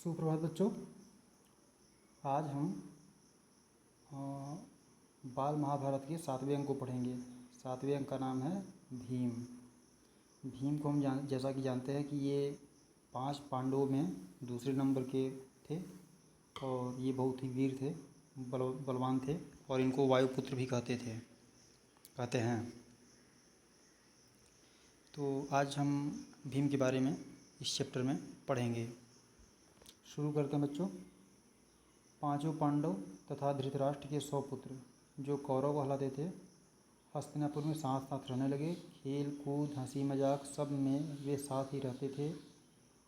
सुप्रभात बच्चों। आज हम बाल महाभारत के 7वें अंक को पढ़ेंगे। 7वें अंक का नाम है भीम। भीम को हम जैसा कि जानते हैं कि ये 5 पांडवों में दूसरे नंबर के थे और ये बहुत ही वीर थे, बलवान थे और इनको वायुपुत्र भी कहते हैं। तो आज हम भीम के बारे में इस चैप्टर में पढ़ेंगे। शुरू करते हैं बच्चों। 5 पांडव तथा धृतराष्ट्र के 100 पुत्र जो कौरव कहलाते थे, हस्तिनापुर में साथ साथ रहने लगे। खेल कूद हंसी मजाक सब में वे साथ ही रहते थे।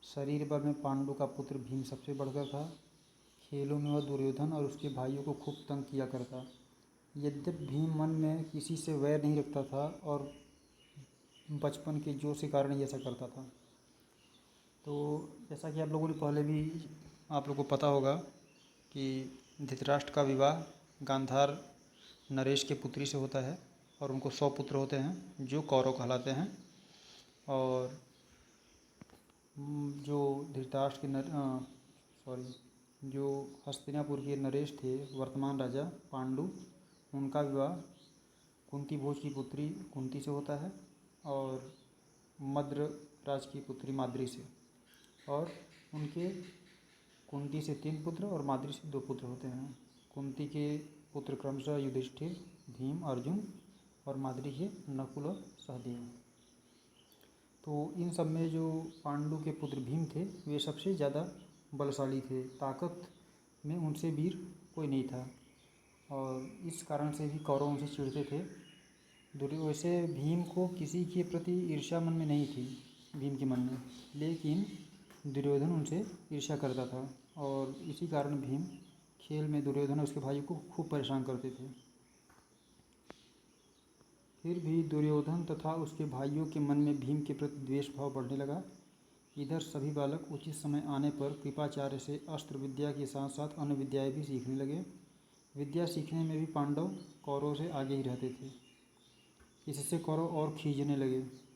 शरीर बल में पांडु का पुत्र भीम सबसे बढ़कर था। खेलों में वह दुर्योधन और उसके भाइयों को खूब तंग किया करता। यद्यपि भीम मन में किसी से वैर नहीं रखता था और बचपन के जोश के कारण ही ऐसा करता था। तो जैसा कि आप लोगों ने पहले भी आप लोगों को पता होगा कि धृतराष्ट्र का विवाह गांधार नरेश के पुत्री से होता है और उनको 100 पुत्र होते हैं जो कौरव कहलाते हैं। और जो धृतराष्ट्र के जो हस्तिनापुर के नरेश थे, वर्तमान राजा पांडु, उनका विवाह कुंती भोज की पुत्री कुंती से होता है और मद्र राज की पुत्री माद्री से। और उनके कुंती से 3 पुत्र और माद्री से 2 पुत्र होते हैं। कुंती के पुत्र क्रमशः युधिष्ठिर, भीम, अर्जुन और माद्री के नकुल और सहदेव। तो इन सब में जो पांडु के पुत्र भीम थे वे सबसे ज़्यादा बलशाली थे। ताकत में उनसे वीर कोई नहीं था और इस कारण से भी कौरव उनसे चिढ़ते थे। वैसे भीम को किसी के प्रति ईर्ष्या मन में नहीं थी, भीम के मन में, लेकिन दुर्योधन उनसे ईर्ष्या करता था और इसी कारण भीम खेल में दुर्योधन और उसके भाइयों को खूब परेशान करते थे। फिर भी दुर्योधन तथा उसके भाइयों के मन में भीम के प्रति द्वेष भाव बढ़ने लगा। इधर सभी बालक उचित समय आने पर कृपाचार्य से अस्त्र विद्या के साथ साथ अन्य विद्याएं भी सीखने लगे। विद्या सीखने में भी पांडव कौरव से आगे ही रहते थे। इससे कौरव और खींचने लगे।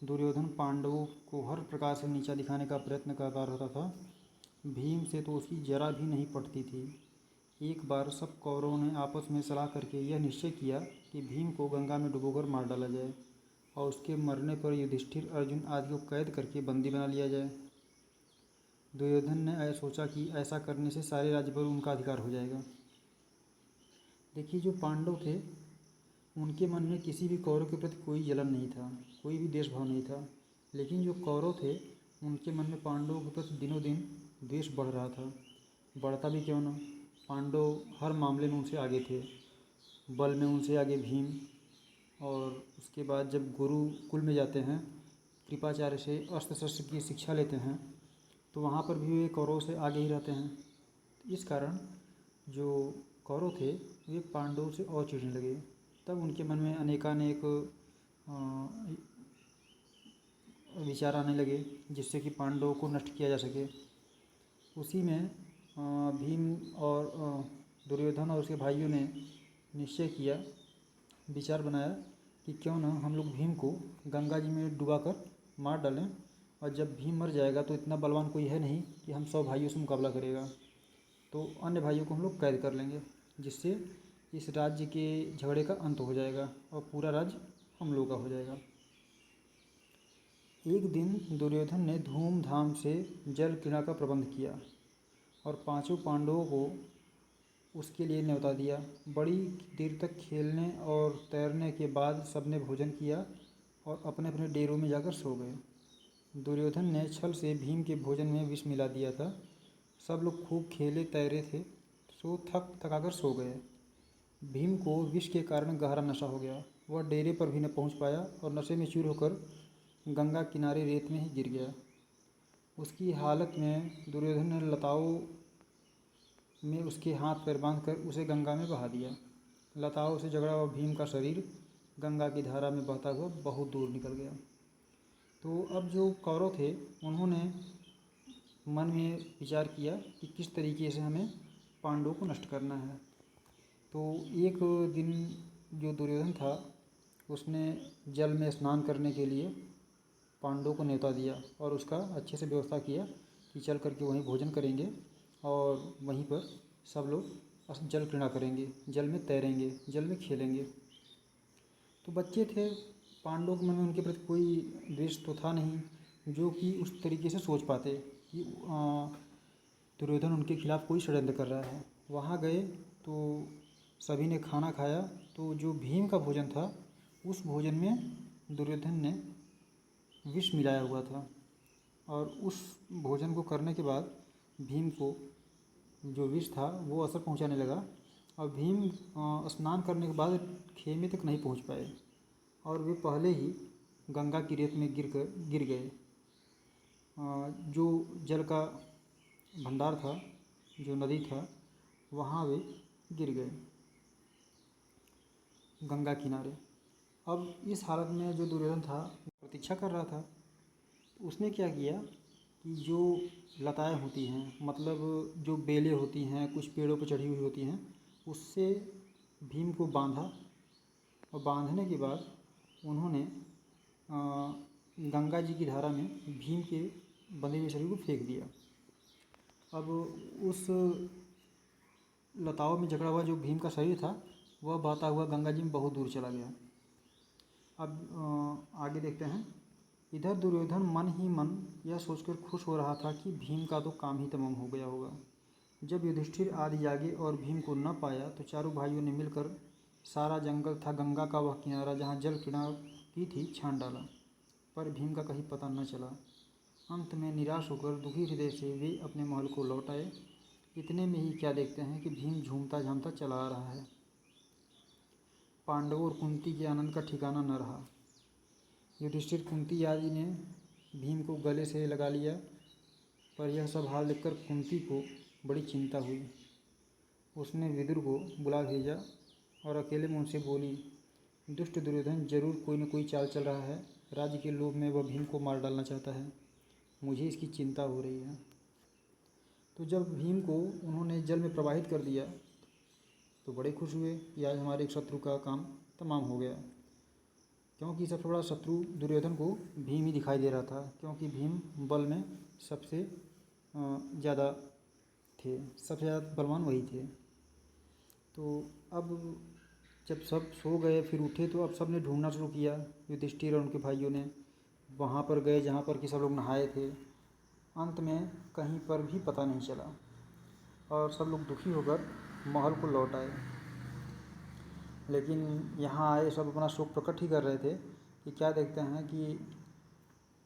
दुर्योधन पांडवों को हर प्रकार से नीचा दिखाने का प्रयत्न करता रहता था। भीम से तो उसकी जरा भी नहीं पड़ती थी। एक बार सब कौरवों ने आपस में सलाह करके यह निश्चय किया कि भीम को गंगा में डुबोकर मार डाला जाए और उसके मरने पर युधिष्ठिर, अर्जुन आदि को कैद करके बंदी बना लिया जाए। दुर्योधन ने सोचा कि ऐसा करने से सारे राज्य पर उनका अधिकार हो जाएगा। देखिए, जो पांडव थे उनके मन में किसी भी कौरव के प्रति कोई जलन नहीं था, कोई भी द्वेष भाव नहीं था। लेकिन जो कौरव थे उनके मन में पांडवों के प्रति दिनों दिन द्वेष बढ़ रहा था। बढ़ता भी क्यों न, पांडव हर मामले में उनसे आगे थे। बल में उनसे आगे भीम, और उसके बाद जब गुरुकुल में जाते हैं, कृपाचार्य से अस्त्र शस्त्र की शिक्षा लेते हैं, तो वहाँ पर भी वे कौरव से आगे ही रहते हैं। इस कारण जो कौरव थे वे पांडवों से और चिढ़ने लगे। तब उनके मन में अनेकानेक विचार आने लगे जिससे कि पांडवों को नष्ट किया जा सके। उसी में भीम और दुर्योधन और उसके भाइयों ने निश्चय किया, विचार बनाया कि क्यों न हम लोग भीम को गंगा जी में डुबाकर मार डालें और जब भीम मर जाएगा तो इतना बलवान कोई है नहीं कि हम 100 भाइयों से मुकाबला करेगा, तो अन्य भाइयों को हम लोग कैद कर लेंगे, जिससे इस राज्य के झगड़े का अंत हो जाएगा और पूरा राज्य हम लोगों का हो जाएगा। एक दिन दुर्योधन ने धूमधाम से जल क्रीड़ा का प्रबंध किया और 5 पांडवों को उसके लिए न्योता दिया। बड़ी देर तक खेलने और तैरने के बाद सबने भोजन किया और अपने अपने डेरों में जाकर सो गए। दुर्योधन ने छल से भीम के भोजन में विष मिला दिया था। सब लोग खूब खेले तैरे थे, सो थकाकर सो गए। भीम को विष के कारण गहरा नशा हो गया। वह डेरे पर भी न पहुंच पाया और नशे में चूर होकर गंगा किनारे रेत में ही गिर गया। उसकी हालत में दुर्योधन ने लताओं में उसके हाथ पैर बांधकर उसे गंगा में बहा दिया। लताओं से झगड़ा हुआ भीम का शरीर गंगा की धारा में बहता हुआ बहुत दूर निकल गया। तो अब जो कौरव थे उन्होंने मन में विचार किया कि किस तरीके से हमें पांडवों को नष्ट करना है। तो एक दिन जो दुर्योधन था उसने जल में स्नान करने के लिए पांडवों को न्योता दिया और उसका अच्छे से व्यवस्था किया कि चल करके वहीं भोजन करेंगे और वहीं पर सब लोग जल क्रीड़ा करेंगे, जल में तैरेंगे, जल में खेलेंगे। तो बच्चे थे, पांडवों के मन में उनके प्रति कोई द्वेष तो था नहीं जो कि उस तरीके से सोच पाते कि दुर्योधन उनके खिलाफ़ कोई षड्यंत्र कर रहा है। वहाँ गए तो सभी ने खाना खाया, तो जो भीम का भोजन था उस भोजन में दुर्योधन ने विष मिलाया हुआ था और उस भोजन को करने के बाद भीम को जो विष था वो असर पहुंचाने लगा और भीम स्नान करने के बाद खेमे तक नहीं पहुंच पाए और वे पहले ही गंगा की रेत में गिर गए। जो जल का भंडार था, जो नदी था, वहाँ वे गिर गए गंगा किनारे। अब इस हालत में जो दुर्योधन था प्रतीक्षा कर रहा था। उसने क्या किया कि जो लताएं होती हैं, मतलब जो बेलें होती हैं, कुछ पेड़ों पर चढ़ी हुई होती हैं, उससे भीम को बांधा और बांधने के बाद उन्होंने गंगा जी की धारा में भीम के बंधे हुए शरीर को फेंक दिया। अब उस लताओं में जकड़ा हुआ जो भीम का शरीर था वह बहता हुआ गंगा जी में बहुत दूर चला गया। अब आगे देखते हैं। इधर दुर्योधन मन ही मन यह सोचकर खुश हो रहा था कि भीम का तो काम ही तमाम हो गया होगा। जब युधिष्ठिर आदि जागे और भीम को न पाया तो चारों भाइयों ने मिलकर सारा जंगल था गंगा का वह किनारा जहाँ जल क्रीड़ा की थी छान डाला, पर भीम का कहीं पता न चला। अंत में निराश होकर दुखी हृदय से वे अपने महल को लौट आए। इतने में ही क्या देखते हैं कि भीम झूमता झामता चला आ रहा है। पांडवों और कुंती के आनंद का ठिकाना न रहा। युधिष्ठिर कुंती आदि ने भीम को गले से लगा लिया, पर यह सब हाल देखकर कुंती को बड़ी चिंता हुई। उसने विदुर को बुला भेजा और अकेले में उनसे बोली, दुष्ट दुर्योधन जरूर कोई न कोई चाल चल रहा है। राज्य के लोभ में वह भीम को मार डालना चाहता है। मुझे इसकी चिंता हो रही है। तो जब भीम को उन्होंने जल में प्रवाहित कर दिया तो बड़े खुश हुए कि आज हमारे एक शत्रु का काम तमाम हो गया, क्योंकि सबसे बड़ा शत्रु दुर्योधन को भीम ही दिखाई दे रहा था, क्योंकि भीम बल में सबसे ज़्यादा थे, सबसे ज़्यादा बलवान वही थे। तो अब जब सब सो गए फिर उठे तो अब सब ने ढूंढना शुरू किया। युधिष्ठिर और उनके भाइयों ने वहाँ पर गए जहाँ पर कि सब लोग नहाए थे। अंत में कहीं पर भी पता नहीं चला और सब लोग दुखी होकर महल को लौट आए। लेकिन यहाँ आए सब अपना शोक प्रकट ही कर रहे थे कि क्या देखते हैं कि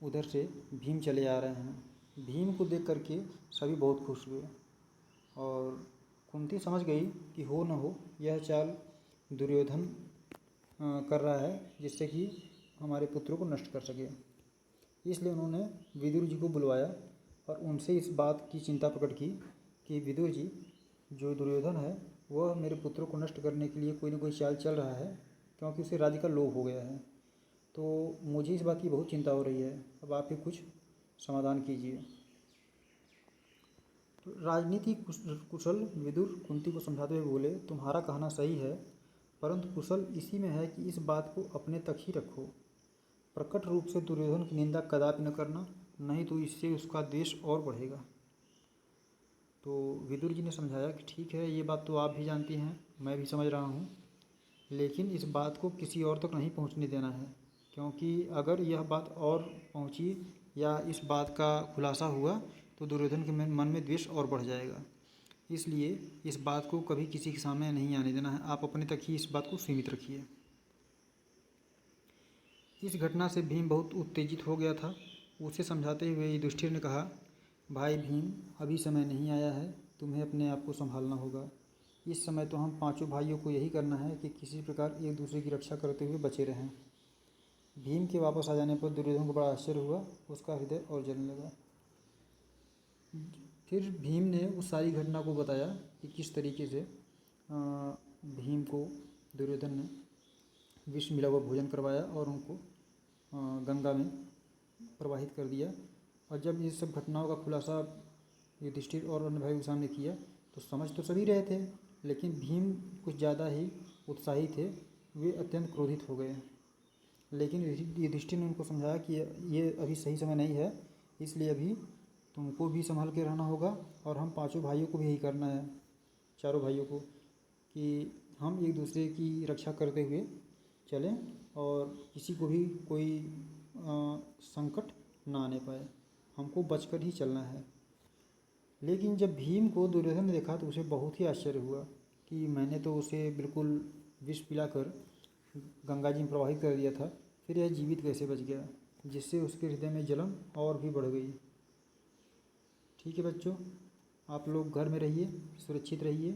उधर से भीम चले आ रहे हैं। भीम को देख करके सभी बहुत खुश हुए और कुंती समझ गई कि हो न हो यह चाल दुर्योधन कर रहा है जिससे कि हमारे पुत्रों को नष्ट कर सके। इसलिए उन्होंने विदुर जी को बुलवाया और उनसे इस बात की चिंता प्रकट की कि विदुर जी, जो दुर्योधन है वह मेरे पुत्रों को नष्ट करने के लिए कोई न कोई चाल चल रहा है, क्योंकि उसे राज्य का लोभ हो गया है। तो मुझे इस बात की बहुत चिंता हो रही है। अब आप ही कुछ समाधान कीजिए। तो राजनीति कुशल विदुर कुंती को समझाते हुए बोले, तुम्हारा कहना सही है, परंतु कुशल इसी में है कि इस बात को अपने तक ही रखो। प्रकट रूप से दुर्योधन की निंदा कदापि न करना, नहीं तो इससे उसका द्वेष और बढ़ेगा। तो विदुर जी ने समझाया कि ठीक है, ये बात तो आप भी जानती हैं, मैं भी समझ रहा हूँ, लेकिन इस बात को किसी और तक नहीं पहुँचने देना है, क्योंकि अगर यह बात और पहुँची या इस बात का खुलासा हुआ तो दुर्योधन के मन में द्वेष और बढ़ जाएगा। इसलिए इस बात को कभी किसी के सामने नहीं आने देना है, आप अपने तक ही इस बात को सीमित रखिए। इस घटना से भीम बहुत उत्तेजित हो गया था। उसे समझाते हुए युधिष्ठिर ने कहा, भाई भीम, अभी समय नहीं आया है, तुम्हें अपने आप को संभालना होगा। इस समय तो हम पांचों भाइयों को यही करना है कि किसी प्रकार एक दूसरे की रक्षा करते हुए बचे रहें। भीम के वापस आ जाने पर दुर्योधन को बड़ा आश्चर्य हुआ, उसका हृदय और जलने लगा। फिर भीम ने उस सारी घटना को बताया कि किस तरीके से भीम को दुर्योधन ने विष मिला हुआ भोजन करवाया और उनको गंगा में प्रवाहित कर दिया। और जब ये सब घटनाओं का खुलासा युधिष्ठिर और अन्य भाई के सामने किया तो समझ तो सभी रहे थे, लेकिन भीम कुछ ज़्यादा ही उत्साही थे। वे अत्यंत क्रोधित हो गए, लेकिन युधिष्ठिर ने उनको समझाया कि ये अभी सही समय नहीं है, इसलिए अभी तुमको भी संभल के रहना होगा और हम पांचों भाइयों को भी यही करना है, चारों भाइयों को, कि हम एक दूसरे की रक्षा करते हुए चलें और किसी को भी कोई संकट ना आने पाए। हमको बचकर ही चलना है। लेकिन जब भीम को दुर्योधन ने देखा तो उसे बहुत ही आश्चर्य हुआ कि मैंने तो उसे बिल्कुल विष पिलाकर गंगा जी में प्रवाहित कर दिया था, फिर यह जीवित कैसे बच गया, जिससे उसके हृदय में जलन और भी बढ़ गई। ठीक है बच्चों, आप लोग घर में रहिए, सुरक्षित रहिए।